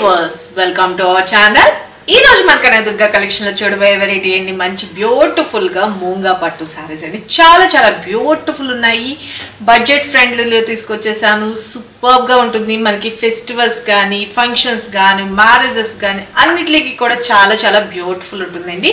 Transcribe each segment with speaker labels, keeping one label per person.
Speaker 1: viewers, welcome to our channel. ఈ రోజు మన కనదుర్గ కలెక్షన్ లో చూడబోయే వెరైటీ ఏంటి మంచి బ్యూటిఫుల్ గా మూంగా పట్టు సారీస్ అండి చాలా బ్యూటిఫుల్ ఉన్నాయి బడ్జెట్ ఫ్రెండ్లీలో తీసుకొచ్చేసాను సూపర్ గా ఉంటుంది మనకి ఫెస్టివల్స్ గాని ఫంక్షన్స్ గాని మ్యారేజెస్ గాని అన్నిటికి కూడా చాలా బ్యూటిఫుల్ ఉంటుందండి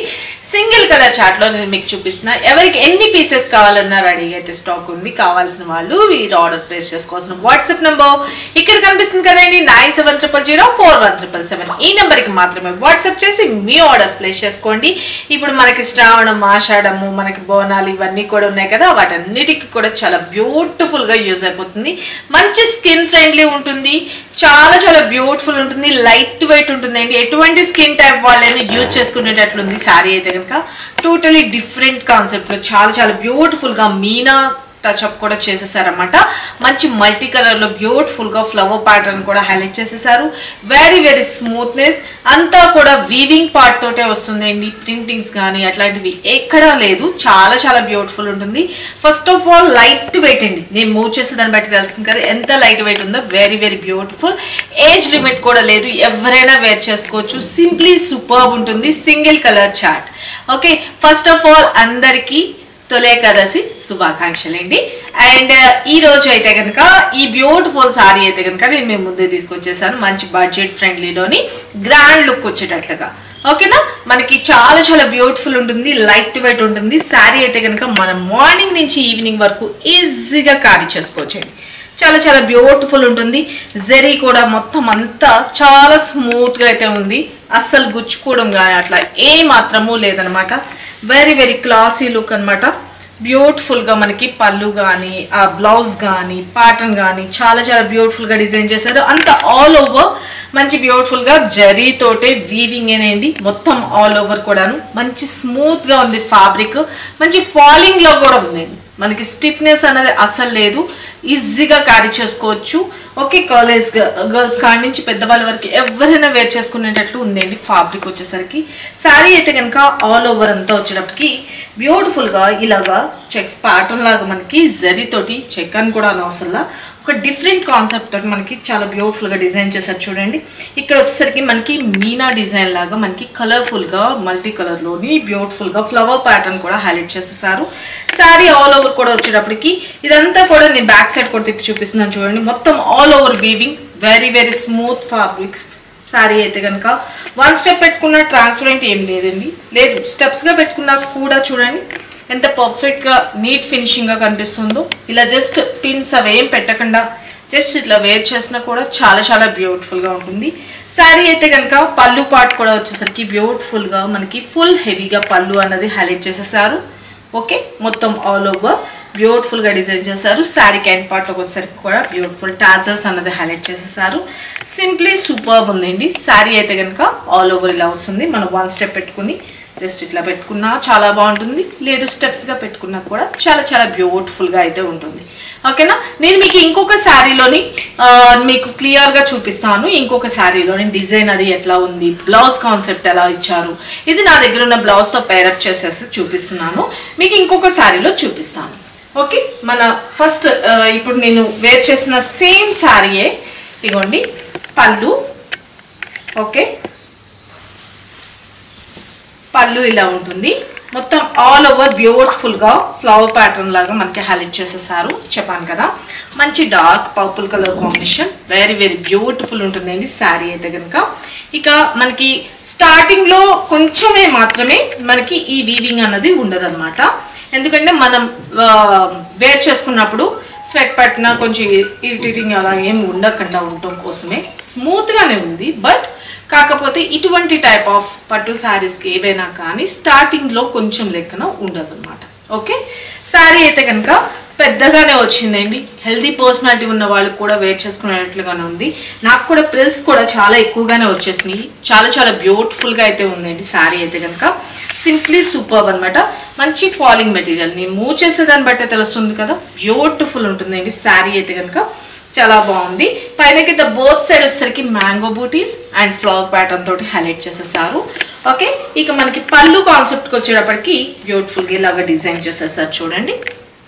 Speaker 1: సింగిల్ కలర్ చార్ట్ లో నేను మీకు చూపిస్తున్నా ఎవరికి ఎన్ని పీసెస్ కావాలన్నా రెడీగా అయితే స్టాక్ ఉంది కావాల్సిన వాళ్ళు ఈ ఆర్డర్ ప్లేస్ చేసుకోవాల్సిన వాట్సాప్ నంబర్ ఇక్కడ కనిపిస్తుంది కదండి 97004177 ఈ నంబర్ కి మాత్రమే వాట్సాప్ చేసి మీ ఆర్డర్స్ ప్లేస్ చేసుకోండి ఇప్పుడు మనకి శ్రావణం ఆషాఢము మనకి బోనాలు ఇవన్నీ కూడా ఉన్నాయి కదా వాటన్నిటికి కూడా చాలా బ్యూటిఫుల్ గా యూజ్ అయిపోతుంది మంచి స్కిన్ ఫ్రెండ్లీ ఉంటుంది చాలా బ్యూటిఫుల్ ఉంటుంది లైట్ వెయిట్ ఉంటుందండి ఎటువంటి స్కిన్ టైప్ వాళ్ళని యూజ్ చేసుకునేటట్లుంది సారీ అయితే కనుక టోటలీ డిఫరెంట్ కాన్సెప్ట్ లో చాలా బ్యూటిఫుల్ గా మీనా టచ్ అప్ కూడా చేసేసారన్నమాట మంచి మల్టీ కలర్ లో బ్యూటిఫుల్ గా ఫ్లవర్ ప్యాటర్న్ కూడా హైలైట్ చేసేసారు వెరీ స్మూత్నెస్ అంతా కూడా వీవింగ్ పార్ట్ తోటే వస్తుందండి ప్రింటింగ్స్ కానీ అట్లాంటివి ఎక్కడా లేదు చాలా బ్యూటిఫుల్ ఉంటుంది first of all light weight అండి నేను మూవ్ చేసే దాన్ని బట్టి తెలుస్తుంది కదా ఎంత లైట్ వెయిట్ ఉందో వెరీ బ్యూటిఫుల్ ఏజ్ లిమిట్ కూడా లేదు ఎవరైనా వేర్ చేసుకోవచ్చు సింప్లీ సూపర్బ్ ఉంటుంది single colour chart okay first of all అందరికీ తొలి ఏకాదశి శుభాకాంక్షలండి అండ్ ఈ రోజు అయితే కనుక ఈ బ్యూటిఫుల్ సారీ అయితే కనుక నేను మేము ముందే తీసుకొచ్చేసాను మంచి బడ్జెట్ ఫ్రెండ్లీలోని గ్రాండ్ లుక్ వచ్చేటట్లుగా ఓకేనా మనకి చాలా బ్యూటిఫుల్ ఉంటుంది లైట్ వెయిట్ ఉంటుంది సారీ అయితే కనుక మనం మార్నింగ్ నుంచి ఈవినింగ్ వరకు ఈజీగా క్యారీ చేసుకోవచ్చండి చాలా బ్యూటిఫుల్ ఉంటుంది జరీ కూడా మొత్తం అంతా చాలా స్మూత్ గా అయితే ఉంది అస్సలు గుచ్చుకోవడం కానీ అట్లా ఏ మాత్రము లేదనమాట వెరీ క్లాసీ లుక్ అనమాట బ్యూటిఫుల్ గా మనకి పళ్ళు కానీ ఆ బ్లౌజ్ కానీ ప్యాటర్న్ కానీ చాలా బ్యూటిఫుల్ గా డిజైన్ చేశారు అంత ఆల్ ఓవర్ మంచి బ్యూటిఫుల్ గా జరీ తోటే వీవింగ్ ఏనండి మొత్తం ఆల్ ఓవర్ కూడాను మంచి స్మూత్ గా ఉంది ఫ్యాబ్రిక్ మంచి ఫాలింగ్ లో కూడా ఉందండి మనకి స్టిఫ్నెస్ అనేది అస్సలు లేదు ఈజీగా క్యారీ చేసుకోవచ్చు ఓకే కాలేజ్ గర్ల్స్ కాడి నుంచి పెద్దవాళ్ళ వరకు ఎవరైనా వేర్ చేసుకునేటట్లు ఉందండి ఫ్యాబ్రిక్ వచ్చేసరికి శారీ అయితే కనుక ఆల్ ఓవర్ అంతా వచ్చేటప్పటికి బ్యూటిఫుల్ గా ఇలాగా చెక్స్ ప్యాటర్న్ లాగా మనకి జరీ తోటి చెక్ అని కూడా అనవసరంలా ఒక డిఫరెంట్ కాన్సెప్ట్ తోటి మనకి చాలా బ్యూటిఫుల్ గా డిజైన్ చేశారు చూడండి ఇక్కడ వచ్చేసరికి మనకి మీనా డిజైన్ లాగా మనకి కలర్ఫుల్ గా మల్టీ కలర్ లోని బ్యూటిఫుల్ గా ఫ్లవర్ ప్యాటర్న్ కూడా హైలైట్ చేసేసారు శారీ ఆల్ ఓవర్ కూడా వచ్చేటప్పటికి ఇదంతా కూడా నేను బ్యాక్ సైడ్ కూడా తిప్పి చూపిస్తున్నాను చూడండి మొత్తం all over weaving very smooth fabric sari అయితే కనుక వన్ స్టెప్ పెట్టుకున్న ట్రాన్స్పరెంట్ ఏం లేదండి లేదు స్టెప్స్ గా పెట్టుకున్నా కూడా చూడండి ఎంత పర్ఫెక్ట్ గా నీట్ ఫినిషింగ్ గా కనిపిస్తుందో ఇలా జస్ట్ పిన్స్ అవేం పెట్టకుండా జస్ట్ ఇట్లా వేర్ చేసినా కూడా చాలా బ్యూటిఫుల్ గా ఉంటుంది శారీ అయితే కనుక పళ్ళు పార్ట్ కూడా వచ్చేసరికి బ్యూటిఫుల్ గా మనకి ఫుల్ హెవీగా పళ్ళు అన్నది హైలైట్ చేసేసారు ఓకే మొత్తం ఆల్ ఓవర్ బ్యూటిఫుల్ గా డిజైన్ చేశారు శారీ క్యాండ్ పార్ట్ లోకి వచ్చేసరికి కూడా బ్యూటిఫుల్ టాజర్స్ అన్నది హైలైట్ చేసేసారు సింప్లీ సూపర్ ఉందండి శారీ అయితే కనుక ఆల్ ఓవర్ ఇలా వస్తుంది మనం వన్ స్టెప్ పెట్టుకుని జస్ట్ ఇట్లా పెట్టుకున్నా చాలా బాగుంటుంది లేదు స్టెప్స్ గా పెట్టుకున్నా కూడా చాలా బ్యూటిఫుల్ గా అయితే ఉంటుంది ఓకేనా నేను మీకు ఇంకొక శారీలోని మీకు క్లియర్ గా చూపిస్తాను ఇంకొక శారీలోని డిజైన్ అది ఎట్లా ఉంది బ్లౌజ్ కాన్సెప్ట్ ఎలా ఇచ్చారు ఇది నా దగ్గర ఉన్న బ్లౌజ్ తో పేరప్ చేసేసి చూపిస్తున్నాను మీకు ఇంకొక శారీలో చూపిస్తాను ఓకే మన ఫస్ట్ ఇప్పుడు నేను వేర్ చేసిన సేమ్ శారీయే ఇగోండి పళ్ళు ఓకే పళ్ళు ఇలా ఉంటుంది మొత్తం ఆల్ ఓవర్ బ్యూటిఫుల్ గా ఫ్లవర్ ప్యాటర్న్ లాగా మనకి హైలైట్ చేసేసారు చెప్పాను కదా మంచి dark purple colour combination very beautiful ఉంటుందండి శారీ అయితే కనుక ఇక మనకి స్టార్టింగ్ లో కొంచెమే మాత్రమే మనకి ఈ వీవింగ్ అన్నది ఉండదన్నమాట ఎందుకంటే మనం వేర్ చేసుకున్నప్పుడు స్వెట్ పట్టినా కొంచెం ఇరిటేటింగ్ అలా ఏమి ఉండకుండా ఉండటం కోసమే స్మూత్ గానే ఉంది బట్ కాకపోతే ఇటువంటి టైప్ ఆఫ్ పట్టు శారీస్కి ఏవైనా కానీ స్టార్టింగ్లో కొంచెం లెక్కన ఉండదు అనమాట ఓకే శారీ అయితే కనుక పెద్దగానే వచ్చిందండి హెల్దీ పర్సనాలిటీ ఉన్న వాళ్ళు కూడా వేర్ చేసుకునేట్లుగానే ఉంది నాకు కూడా ప్రిల్స్ కూడా చాలా ఎక్కువగానే వచ్చేసినాయి చాలా బ్యూటిఫుల్గా అయితే ఉందండి శారీ అయితే కనుక సింప్లీ సూపర్ అనమాట మంచి ఫాలింగ్ మెటీరియల్ నేను మూవ్ చేసేదాన్ని బట్టే తెలుస్తుంది కదా బ్యూటిఫుల్ ఉంటుందండి శారీ అయితే కనుక చాలా బాగుంది పైన కింద బోత్ సైడ్ వచ్చేసరికి మ్యాంగో బూటీస్ అండ్ ఫ్లవర్ ప్యాటర్న్ తోటి హైలైట్ చేసేసారు ఓకే ఇక మనకి పళ్ళు కాన్సెప్ట్కి వచ్చేటప్పటికి బ్యూటిఫుల్గా ఇలాగా డిజైన్ చేసేసారు చూడండి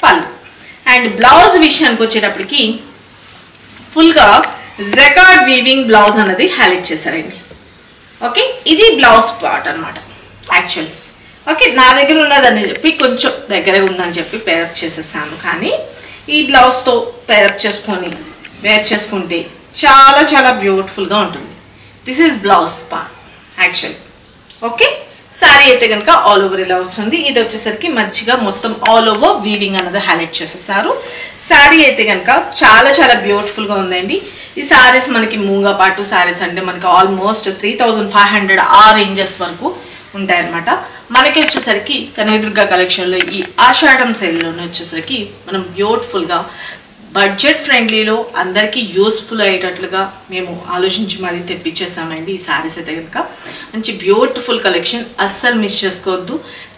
Speaker 1: పళ్ళు అండ్ బ్లౌజ్ విషయానికి వచ్చేటప్పటికి ఫుల్గా జకార్డ్ వీవింగ్ బ్లౌజ్ అన్నది హైలైట్ చేశారండి. ఓకే, ఇది బ్లౌజ్ పార్ట్ అనమాట యాక్చువల్లీ. ఓకే, నా దగ్గర ఉన్నదని చెప్పి కొంచెం దగ్గరగా ఉందని చెప్పి పేరప్ చేసేసాను. కానీ ఈ బ్లౌజ్తో పేరప్ చేసుకొని వేర్ చేసుకుంటే చాలా చాలా బ్యూటిఫుల్గా ఉంటుంది. This is blouse part actually. Okay, sari అయితే కనుక ఆల్ ఓవర్ ఇలా వస్తుంది. ఇది వచ్చేసరికి మంచిగా మొత్తం ఆల్ ఓవర్ వీవింగ్ అన్నది హైలైట్ చేసేసారు. శారీ అయితే కనుక చాలా చాలా బ్యూటిఫుల్గా ఉందండి. ఈ శారీస్ మనకి మూంగా పాటు శారీస్ అంటే మనకి ఆల్మోస్ట్ 3500 ఆ రేంజెస్ వరకు ఉంటాయన్నమాట. మనకి వచ్చేసరికి కనకదుర్గ కలెక్షన్లో ఈ ఆషాఢం సేల్లోనే వచ్చేసరికి మనం బ్యూటిఫుల్గా బడ్జెట్ ఫ్రెండ్లీలో అందరికీ యూస్ఫుల్ అయ్యేటట్లుగా మేము ఆలోచించి మరీ తెప్పించేసామండి. ఈ శారీస్ అయితే కనుక మంచి బ్యూటిఫుల్ కలెక్షన్, అస్సలు మిస్ చేసుకోవద్దు.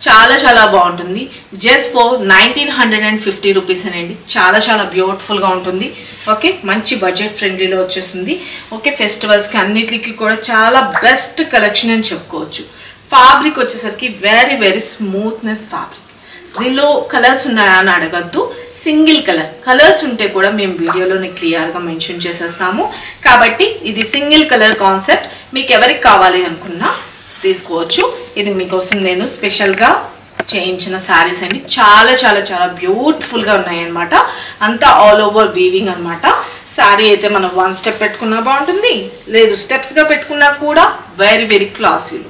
Speaker 1: చాలా చాలా బాగుంటుంది. జస్ట్ ఫర్ 1950 రూపీస్ అండి. చాలా చాలా బ్యూటిఫుల్గా ఉంటుంది. ఓకే, మంచి బడ్జెట్ ఫ్రెండ్లీలో వచ్చేస్తుంది. ఓకే, ఫెస్టివల్స్కి అన్నిటికీ కూడా చాలా బెస్ట్ కలెక్షన్ అని చెప్పుకోవచ్చు. ఫ్యాబ్రిక్ వచ్చేసరికి వెరీ వెరీ స్మూత్నెస్ ఫ్యాబ్రిక్. దీనిలో కలర్స్ ఉన్నాయా అని అడగద్దు, సింగిల్ కలర్స్ ఉంటే కూడా మేము వీడియోలోనే క్లియర్గా మెన్షన్ చేసేస్తాము. కాబట్టి ఇది సింగిల్ కలర్ కాన్సెప్ట్. మీకు ఎవరికి కావాలి అనుకున్నా తీసుకోవచ్చు. ఇది మీకోసం నేను స్పెషల్గా చేయించిన శారీస్ అండి. చాలా చాలా చాలా బ్యూటిఫుల్గా ఉన్నాయన్నమాట. అంతా ఆల్ ఓవర్ వీవింగ్ అనమాట. శారీ అయితే మనం 1 స్టెప్ పెట్టుకున్నా బాగుంటుంది, లేదు స్టెప్స్గా పెట్టుకున్నా కూడా వెరీ వెరీ క్లాసీ.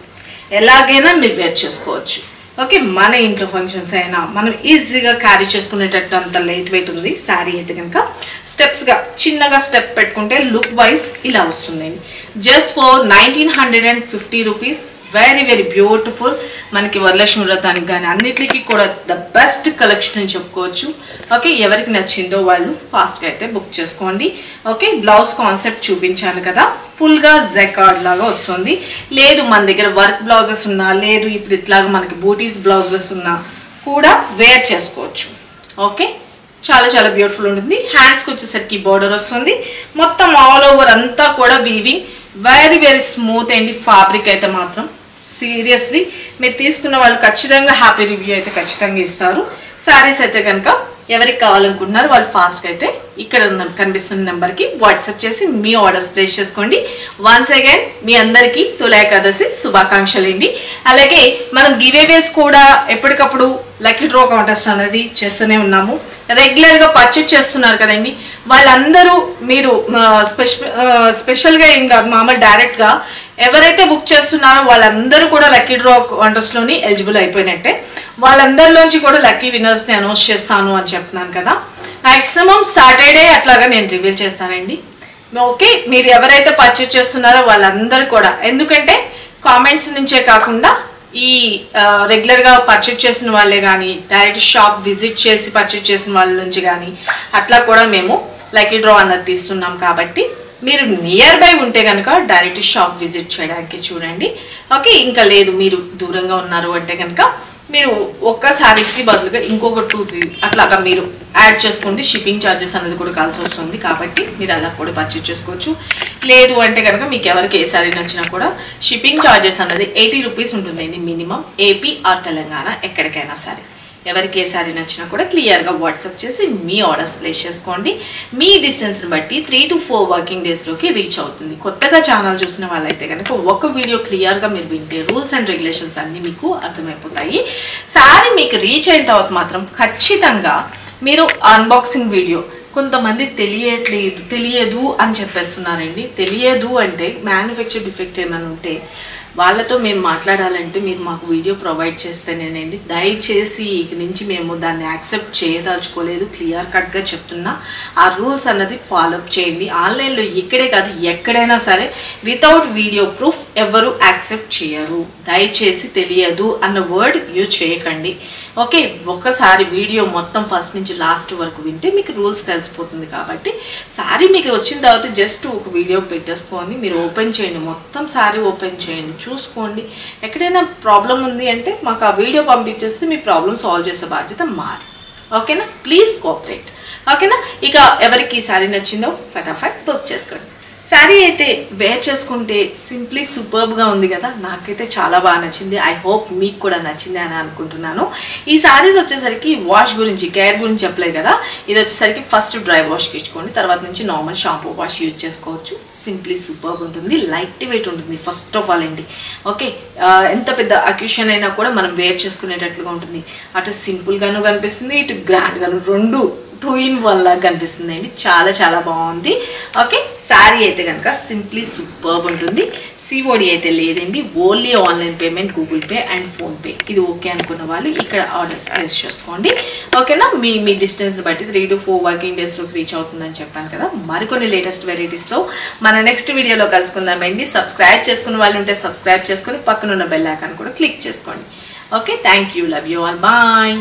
Speaker 1: ఎలాగైనా మీరు వేర్ చేసుకోవచ్చు. ఓకే, మన ఇంట్లో ఫంక్షన్స్ అయినా మనం ఈజీగా క్యారీ చేసుకునేటట్టు అంత లైట్ వెయిట్ ఉంది శారీ అయితే కనుక. స్టెప్స్గా చిన్నగా స్టెప్ పెట్టుకుంటే లుక్ వైజ్ ఇలా వస్తుందండి. Just for 1950 rupees. Very very beautiful. మనకి వరలక్ష్మి వ్రతానికి కానీ అన్నిటికీ కూడా ద బెస్ట్ కలెక్షన్ అని చెప్పుకోవచ్చు. ఓకే, ఎవరికి నచ్చిందో వాళ్ళు ఫాస్ట్గా అయితే బుక్ చేసుకోండి. ఓకే, బ్లౌజ్ కాన్సెప్ట్ చూపించాను కదా, ఫుల్గా జకార్డ్ లాగా వస్తుంది. లేదు మన దగ్గర వర్క్ బ్లౌజెస్ ఉన్నా, లేదు ఇప్పుడు ఇట్లాగా మనకి బూటీస్ బ్లౌజెస్ ఉన్నా కూడా వేర్ చేసుకోవచ్చు. ఓకే, చాలా చాలా బ్యూటిఫుల్ ఉంటుంది. హ్యాండ్స్కి వచ్చేసరికి బోర్డర్ వస్తుంది. మొత్తం ఆల్ ఓవర్ అంతా కూడా వీవింగ్. వెరీ వెరీ స్మూత్ అండి. ఫ్యాబ్రిక్ అయితే మాత్రం సీరియస్లీ మీరు తీసుకున్న వాళ్ళు ఖచ్చితంగా హ్యాపీ రివ్యూ అయితే ఖచ్చితంగా ఇస్తారు. శారీస్ అయితే కనుక ఎవరికి కావాలనుకుంటున్నారు వాళ్ళు ఫాస్ట్గా అయితే ఇక్కడ కనిపిస్తున్న నెంబర్కి వాట్సాప్ చేసి మీ ఆర్డర్స్ ప్లేస్ చేసుకోండి. వన్స్ అగైన్ మీ అందరికీ తులా ఏకాదశి శుభాకాంక్షలు అండి. అలాగే మనం గివేవేస్ కూడా ఎప్పటికప్పుడు లక్కీ డ్రా కాంటెస్ట్ అనేది చేస్తూనే ఉన్నాము. రెగ్యులర్గా పర్చేజ్ చేస్తున్నారు కదండి, వాళ్ళందరూ మీరు స్పెషల్గా ఏం కాదు, మామూలు డైరెక్ట్గా ఎవరైతే బుక్ చేస్తున్నారో వాళ్ళందరూ కూడా లక్కీ డ్రా కాంటెస్ట్లోని ఎలిజిబుల్ అయిపోయినట్టే. వాళ్ళందరిలోంచి కూడా లక్కీ విన్నర్స్ని అనౌన్స్ చేస్తాను అని చెప్తున్నాను కదా. మ్యాక్సిమం సాటర్డే అట్లాగా నేను రివీల్ చేస్తానండి. ఓకే, మీరు ఎవరైతే పర్చేజ్ చేస్తున్నారో వాళ్ళందరూ కూడా, ఎందుకంటే కామెంట్స్ నుంచే కాకుండా ఈ రెగ్యులర్గా పర్చేజ్ చేసిన వాళ్ళే కానీ డైరెక్ట్ షాప్ విజిట్ చేసి పర్చేజ్ చేసిన వాళ్ళ నుంచి కానీ అట్లా కూడా మేము లక్కీ డ్రా అన్నది తీస్తున్నాం. కాబట్టి మీరు నియర్ బై ఉంటే కనుక డైరెక్ట్ షాప్ విజిట్ చేయడానికి చూడండి. ఓకే, ఇంకా లేదు మీరు దూరంగా ఉన్నారు అంటే కనుక మీరు ఒక్క శారీస్కి బదులుగా ఇంకొక 2-3 అట్లాగా మీరు యాడ్ చేసుకోండి. షిప్పింగ్ ఛార్జెస్ అనేది కూడా కలిసి వస్తుంది. కాబట్టి మీరు అలా కూడా పర్చేజ్ చేసుకోవచ్చు. లేదు అంటే కనుక మీకు ఎవరికి ఏ శారీ నచ్చినా కూడా షిప్పింగ్ ఛార్జెస్ అనేది 80 రూపీస్ ఉంటుందండి మినిమం, ఏపీ ఆర్ తెలంగాణ ఎక్కడికైనా సరే. ఎవరికి ఏ శారీ నచ్చినా కూడా క్లియర్గా వాట్సాప్ చేసి మీ ఆర్డర్స్ ప్లేస్ చేసుకోండి. మీ డిస్టెన్స్ని బట్టి 3 to 4 వర్కింగ్ డేస్లోకి రీచ్ అవుతుంది. కొత్తగా ఛానల్ చూసిన వాళ్ళైతే కనుక ఒక వీడియో క్లియర్గా మీరు వింటే రూల్స్ అండ్ రెగ్యులేషన్స్ అన్నీ మీకు అర్థమైపోతాయి. శారీ మీకు రీచ్ అయిన తర్వాత మాత్రం ఖచ్చితంగా మీరు అన్బాక్సింగ్ వీడియో, కొంతమంది తెలియదు అని చెప్పేస్తున్నారండి. తెలియదు అంటే మ్యానుఫ్యాక్చర్ డిఫెక్ట్ ఏమైనా ఉంటే వాళ్ళతో మేము మాట్లాడాలంటే మీరు మాకు వీడియో ప్రొవైడ్ చేస్తేనేనండి. దయచేసి ఇక నుంచి మేము దాన్ని యాక్సెప్ట్ చేయదలుచుకోలేదు. క్లియర్ కట్గా చెప్తున్నా, ఆ రూల్స్ అన్నది ఫాలోఅప్ చేయండి. ఆన్లైన్లో ఇక్కడే కాదు ఎక్కడైనా సరే వితౌట్ వీడియో ప్రూఫ్ ఎవరు యాక్సెప్ట్ చేయరు. దయచేసి తెలియదు అన్న వర్డ్ యూజ్ చేయకండి. ఓకే, ఒకసారి వీడియో మొత్తం ఫస్ట్ నుంచి లాస్ట్ వరకు వింటే మీకు రూల్స్ తెలిసిపోతుంది. కాబట్టి శారీ మీకు వచ్చిన తర్వాత జస్ట్ ఒక వీడియో పెట్టేసుకొని మీరు ఓపెన్ చేయండి, మొత్తం శారీ ఓపెన్ చేయండి, చూసుకోండి. ఎక్కడైనా ప్రాబ్లం ఉంది అంటే మాకు ఆ వీడియో పంపించేస్తే మీ ప్రాబ్లం సాల్వ్ చేసే బాధ్యత మాది. ఓకేనా, ప్లీజ్ కోఆపరేట్. ఓకేనా, ఇక ఎవరికి ఈ శారీ నచ్చిందో ఫటాఫట్ బుక్ చేసుకోండి. శారీ అయితే వేర్ చేసుకుంటే సింప్లీ సూపర్బ్గా ఉంది కదా, నాకైతే చాలా బాగా నచ్చింది. ఐ హోప్ మీకు కూడా నచ్చింది అని అనుకుంటున్నాను. ఈ శారీస్ వచ్చేసరికి వాష్ గురించి కేర్ గురించి చెప్పలేదు కదా, ఇది వచ్చేసరికి ఫస్ట్ డ్రై వాష్కి ఇచ్చుకోండి, తర్వాత నుంచి నార్మల్ షాంపూ వాష్ యూజ్ చేసుకోవచ్చు. సింప్లీ సూపర్బ్ ఉంటుంది, లైట్ వెయిట్ ఉంటుంది ఫస్ట్ ఆఫ్ ఆల్ అండి. ఓకే, ఎంత పెద్ద అక్యూషన్ అయినా కూడా మనం వేర్ చేసుకునేటట్లుగా ఉంటుంది. అటు సింపుల్గాను కనిపిస్తుంది, ఇటు గ్రాండ్గాను, రెండు 2-in-1 లాగా కనిపిస్తుంది అండి. చాలా చాలా బాగుంది. ఓకే, శారీ అయితే కనుక సింప్లీ సూపర్బ్ ఉంటుంది. సిఓడి అయితే లేదండి, only online payment, Google pay and PhonePe. ఇది ఓకే అనుకున్న వాళ్ళు ఇక్కడ ఆర్డర్స్ ప్లేస్ చేసుకోండి. ఓకేనా, మీ డిస్టెన్స్ బట్టి 3 to 4 వర్కింగ్ డేస్లోకి రీచ్ అవుతుందని చెప్పాను కదా. మరికొన్ని లేటెస్ట్ వెరైటీస్తో మన నెక్స్ట్ వీడియోలో కలుసుకుందామండి. సబ్స్క్రైబ్ చేసుకున్న వాళ్ళు ఉంటే సబ్స్క్రైబ్ చేసుకుని పక్కనున్న బెల్ ఐకాన్ కూడా క్లిక్ చేసుకోండి. Okay, thank you, love you all, bye.